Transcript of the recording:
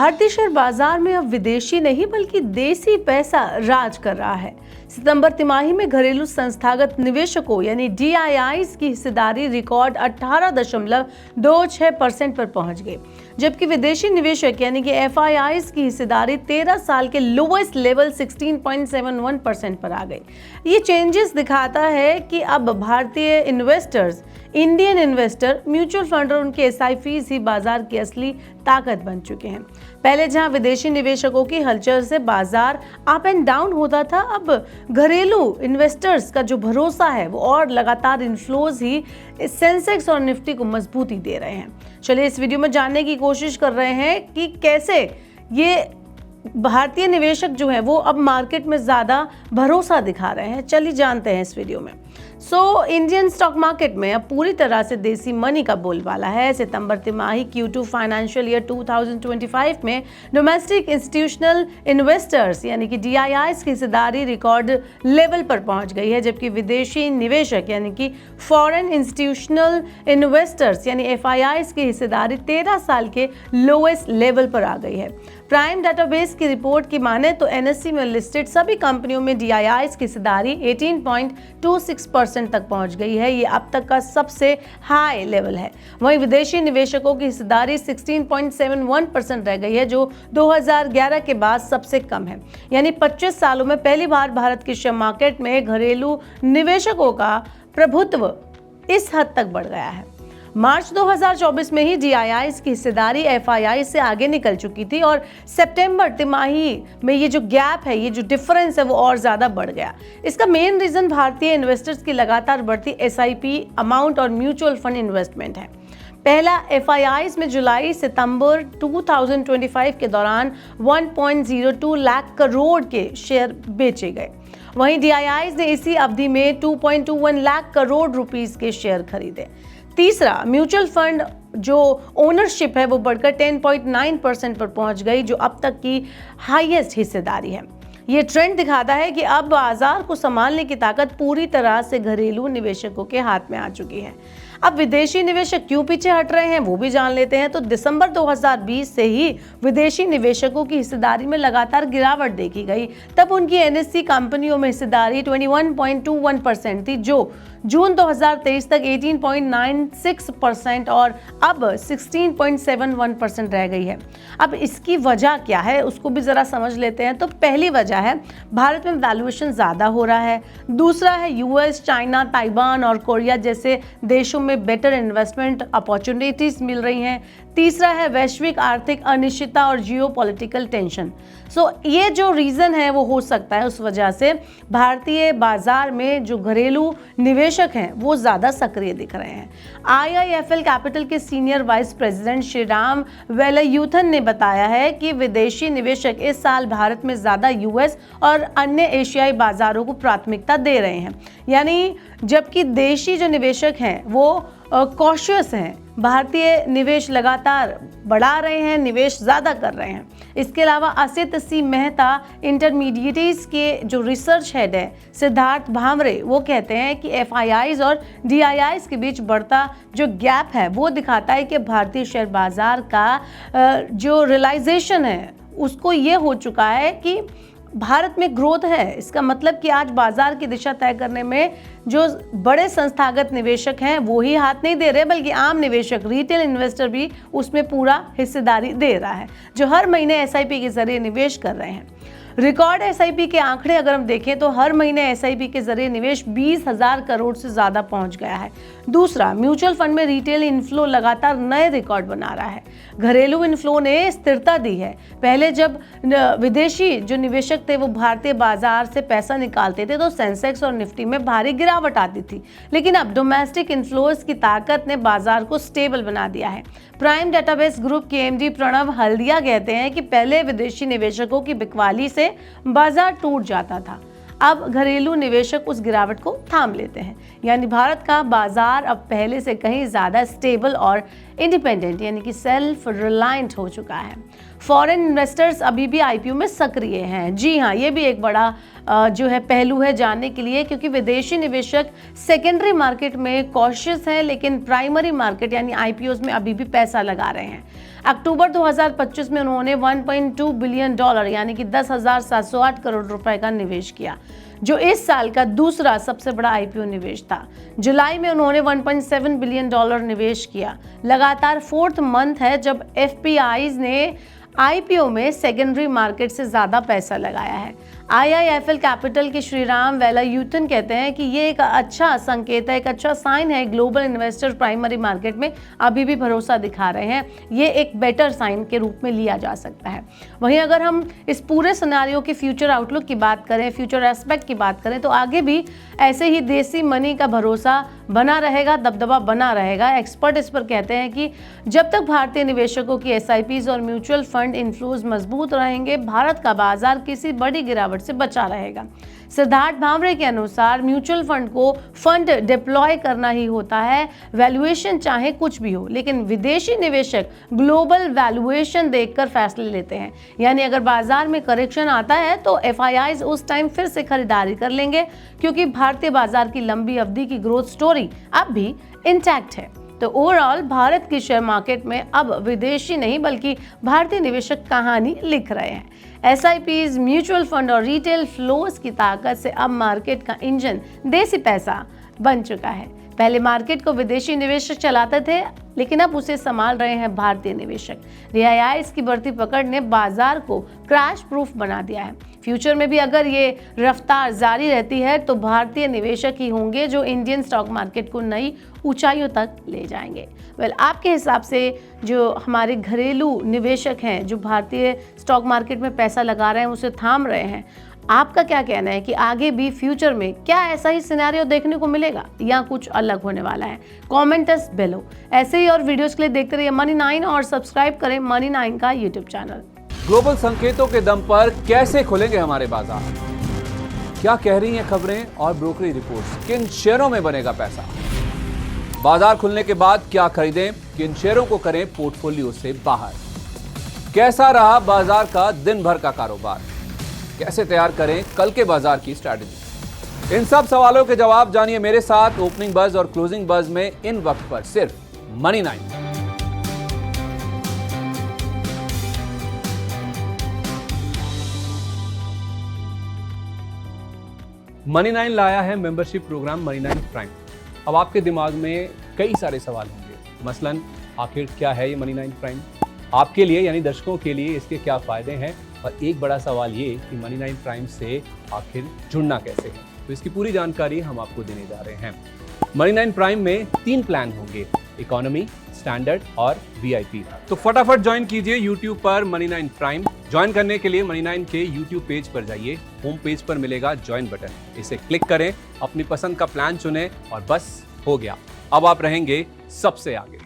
भारतीय शेयर बाजार में अब विदेशी नहीं बल्कि देसी पैसा राज कर रहा है। सितंबर तिमाही में घरेलू संस्थागत निवेशकों यानी DIIs की हिस्सेदारी रिकॉर्ड 18.26% पर पहुंच गई, जबकि विदेशी निवेशक यानी कि FIIs की हिस्सेदारी 13 साल के लोएस्ट लेवल 16.71% पर आ गई। ये चेंजेस दिखाता है कि अब भारतीय investors, Indian investor, mutual fund और उनके SIPs ही बाजार की असली ताकत बन चुके हैं। पहले जहां विदेशी निवेशकों की हलचल से बाजार अप एंड डाउन होता था, अब घरेलू इन्वेस्टर्स का जो भरोसा है वो और लगातार इन्फ्लोज ही सेंसेक्स और निफ्टी को मजबूती दे रहे हैं। चलिए इस वीडियो में जानने की कोशिश कर रहे हैं कि कैसे ये भारतीय निवेशक जो है वो अब मार्केट में ज़्यादा भरोसा दिखा रहे हैं। चलिए जानते हैं इस वीडियो में। इंडियन स्टॉक मार्केट में अब पूरी तरह से देसी मनी का बोलबाला है। सितंबर तिमाही Q2 फाइनेंशियल ईयर 2025 में डोमेस्टिक इंस्टीट्यूशनल इन्वेस्टर्स यानी कि DIIs की हिस्सेदारी रिकॉर्ड लेवल पर पहुंच गई है, जबकि विदेशी निवेशक यानी कि फॉरेन इंस्टीट्यूशनल इन्वेस्टर्स यानी FIIs की हिस्सेदारी 13 साल के लोएस्ट लेवल पर आ गई है। प्राइम डेटाबेस की रिपोर्ट की माने तो NSE में लिस्टेड सभी कंपनियों में DIIs की हिस्सेदारी 18.26% तक पहुंच गई है। ये अब तक का सबसे हाई लेवल है। वहीं विदेशी निवेशकों की हिस्सेदारी 16.71% रह गई है, जो 2011 के बाद सबसे कम है। यानी 25 सालों में पहली बार भारत की शेयर मार्केट में घरेलू निवेशकों का प्रभुत्व इस हद तक बढ़ गया है। मार्च 2024 में ही DIIs की हिस्सेदारी FII से आगे निकल चुकी थी और सितंबर तिमाही में ये जो गैप है, ये जो डिफरेंस है वो और ज़्यादा बढ़ गया। इसका मेन रीज़न भारतीय इन्वेस्टर्स की लगातार बढ़ती SIP अमाउंट और म्यूचुअल फंड इन्वेस्टमेंट है। पहला FIIs में जुलाई सितंबर 2025 के दौरान 1.02 लाख करोड़ के शेयर बेचे गए। वहीं DIIs ने इसी अवधि में 2.21 लाख करोड़ रुपीस के शेयर खरीदे। तीसरा, म्यूचुअल फंड जो ओनरशिप है वो बढ़कर 10.9% पर पहुंच गई, जो अब तक की हाईएस्ट हिस्सेदारी है। ये ट्रेंड दिखाता है कि अब बाजार को संभालने की ताकत पूरी तरह से घरेलू निवेशकों के हाथ में आ चुकी है। अब विदेशी निवेशक क्यों पीछे हट रहे हैं वो भी जान लेते हैं। तो दिसंबर 2020 से ही विदेशी निवेशकों की हिस्सेदारी में लगातार गिरावट देखी गई। तब उनकी NSE कंपनियों में हिस्सेदारी 21.21% थी, जो जून 2023 तक 18.96% और अब 16.71% रह गई है। अब इसकी वजह क्या है उसको भी ज़रा समझ लेते हैं। तो पहली वजह है भारत में वैल्यूएशन ज़्यादा हो रहा है। दूसरा है US, चाइना, ताइवान और कोरिया जैसे देशों में बेटर इन्वेस्टमेंट अपॉर्चुनिटीज मिल रही हैं। तीसरा है वैश्विक आर्थिक अनिश्चितता और जियोपॉलिटिकल टेंशन। ये जो रीज़न है वो हो सकता है उस वजह से भारतीय बाजार में जो घरेलू निवेशक हैं वो ज़्यादा सक्रिय दिख रहे हैं। IIFL कैपिटल के सीनियर वाइस प्रेसिडेंट श्रीराम वेलायुथन ने बताया है कि विदेशी निवेशक इस साल भारत में ज़्यादा US और अन्य एशियाई बाजारों को प्राथमिकता दे रहे हैं, यानी जबकि देशी जो निवेशक हैं वो कॉशियस हैं। भारतीय निवेश लगातार बढ़ा रहे हैं, निवेश ज़्यादा कर रहे हैं। इसके अलावा असित सी मेहता इंटरमीडिएट्स के जो रिसर्च हेड है सिद्धार्थ भामरे, वो कहते हैं कि FIIs और DIIs के बीच बढ़ता जो गैप है वो दिखाता है कि भारतीय शेयर बाजार का जो रियलाइजेशन है उसको ये हो चुका है कि भारत में ग्रोथ है। इसका मतलब कि आज बाजार की दिशा तय करने में जो बड़े संस्थागत निवेशक हैं वो ही हाथ नहीं दे रहे, बल्कि आम निवेशक, रिटेल इन्वेस्टर भी उसमें पूरा हिस्सेदारी दे रहा है, जो हर महीने SIP के जरिए निवेश कर रहे हैं। रिकॉर्ड SIP के आंकड़े अगर हम देखें तो हर महीने SIP के जरिए निवेश 20,000 करोड़ से ज़्यादा पहुंच गया है। दूसरा, म्यूचुअल फंड में रिटेल इनफ्लो लगातार नए रिकॉर्ड बना रहा है। घरेलू इनफ्लो ने स्थिरता दी है। पहले जब विदेशी जो निवेशक थे वो भारतीय बाजार से पैसा निकालते थे तो सेंसेक्स और निफ्टी में भारी गिरावट आती थी, लेकिन अब डोमेस्टिक इनफ्लोज की ताकत ने बाजार को स्टेबल बना दिया है। प्राइम डेटाबेस ग्रुप के MD प्रणव हल्दिया कहते हैं कि पहले विदेशी निवेशकों की बिकवाली से बाजार टूट जाता था, अब घरेलू निवेशक उस गिरावट को थाम लेते हैं। यानी भारत का बाजार अब पहले से कहीं ज़्यादा स्टेबल और इंडिपेंडेंट यानी कि सेल्फ रिलायंट हो चुका है। फॉरेन इन्वेस्टर्स अभी भी आईपीओ में सक्रिय हैं। जी हाँ, ये भी एक बड़ा जो है पहलू है जानने के लिए, क्योंकि विदेशी निवेशक सेकेंडरी मार्केट में कॉशियस हैं, लेकिन प्राइमरी मार्केट यानी आईपीओ में अभी भी पैसा लगा रहे हैं। अक्टूबर 2025 में उन्होंने $1.2 बिलियन यानी कि 10,708 करोड़ रुपए का निवेश किया, जो इस साल का दूसरा सबसे बड़ा आईपीओ निवेश था। जुलाई में उन्होंने $1.7 बिलियन निवेश किया। लगातार 4th मंथ है जब एफपीआईज ने आईपीओ में सेकेंडरी मार्केट से ज्यादा पैसा लगाया है। आईआईएफएल कैपिटल के श्रीराम वेलायुथन कहते हैं कि ये एक अच्छा संकेत है, एक अच्छा साइन है। ग्लोबल इन्वेस्टर प्राइमरी मार्केट में अभी भी भरोसा दिखा रहे हैं, ये एक बेटर साइन के रूप में लिया जा सकता है। वहीं अगर हम इस पूरे सिनेरियो की फ्यूचर आउटलुक की बात करें, फ्यूचर एस्पेक्ट की बात करें, तो आगे भी ऐसे ही देसी मनी का भरोसा बना रहेगा, दबदबा बना रहेगा। एक्सपर्ट इस पर कहते हैं कि जब तक भारतीय निवेशकों की एसआईपीज और म्यूचुअल फंड इन्फ्लोज मजबूत रहेंगे, भारत का बाजार किसी बड़ी गिरावट से बचा रहेगा। सिद्धार्थ भावरे के अनुसार म्यूचुअल फंड को फंड डिप्लॉय करना ही होता है, वैल्यूएशन चाहे कुछ भी हो, लेकिन विदेशी निवेशक ग्लोबल वैल्यूएशन देखकर फैसले लेते हैं। यानी अगर बाजार में करेक्शन आता है तो एफआईआईज उस टाइम फिर से खरीदारी कर लेंगे, क्योंकि भारतीय बाजार की लंबी अवधि की ग्रोथ स्टोरी अब भी इंटैक्ट है। तो ओवरऑल भारत की शेयर मार्केट में अब विदेशी नहीं बल्कि भारतीय निवेशक कहानी लिख रहे हैं। एसआईपीज, म्यूचुअल फंड और रिटेल फ्लोज की ताकत से अब मार्केट का इंजन देसी पैसा बन चुका है। पहले मार्केट को विदेशी निवेशक चलाते थे, लेकिन अब उसे संभाल रहे हैं भारतीय निवेशक। रियायत की बढ़ती पकड़ ने बाजार को क्रैश प्रूफ बना दिया है। फ्यूचर में भी अगर ये रफ्तार जारी रहती है तो भारतीय निवेशक ही होंगे जो इंडियन स्टॉक मार्केट को नई ऊंचाइयों तक ले जाएंगे। आपके हिसाब से जो हमारे घरेलू निवेशक हैं, जो भारतीय स्टॉक मार्केट में पैसा लगा रहे हैं, उसे थाम रहे हैं, आपका क्या कहना है कि आगे भी फ्यूचर में क्या ऐसा ही सिनेरियो देखने को मिलेगा या कुछ अलग होने वाला है? कमेंट अस बिलो। ऐसे ही और वीडियोस के लिए देखते रहिए मनी 9 और सब्सक्राइब करें मनी 9 का यूट्यूब चैनल। ग्लोबल संकेतों के दम पर कैसे खुलेंगे हमारे बाजार? क्या कह रही हैं खबरें और ब्रोकरी रिपोर्ट्स? किन शेयरों में बनेगा पैसा? बाजार खुलने के बाद क्या खरीदें, किन शेयरों को करें पोर्टफोलियो से बाहर? कैसा रहा बाजार का दिन भर का कारोबार? कैसे तैयार करें कल के बाजार की स्ट्रैटेजी? इन सब सवालों के जवाब जानिए मेरे साथ ओपनिंग बज और क्लोजिंग बज में, इन वक्त पर सिर्फ मनी 9। मनी 9 लाया है मेंबरशिप प्रोग्राम मनी 9 प्राइम। अब आपके दिमाग में कई सारे सवाल होंगे, मसलन आखिर क्या है ये मनी 9 प्राइम? आपके लिए यानी दर्शकों के लिए इसके क्या फायदे हैं? और एक बड़ा सवाल ये कि मनी 9 प्राइम से आखिर जुड़ना कैसे है? तो इसकी पूरी जानकारी हम आपको देने जा रहे हैं। मनी 9 प्राइम में 3 प्लान होंगे, इकोनॉमी, स्टैंडर्ड और वीआईपी। तो फटाफट ज्वाइन कीजिए यूट्यूब पर मनी 9 प्राइम। ज्वाइन करने के लिए मनी 9 के यूट्यूब पेज पर जाइए, होम पेज पर मिलेगा ज्वाइन बटन, इसे क्लिक करें, अपनी पसंद का प्लान चुनें और बस हो गया, अब आप रहेंगे सबसे आगे।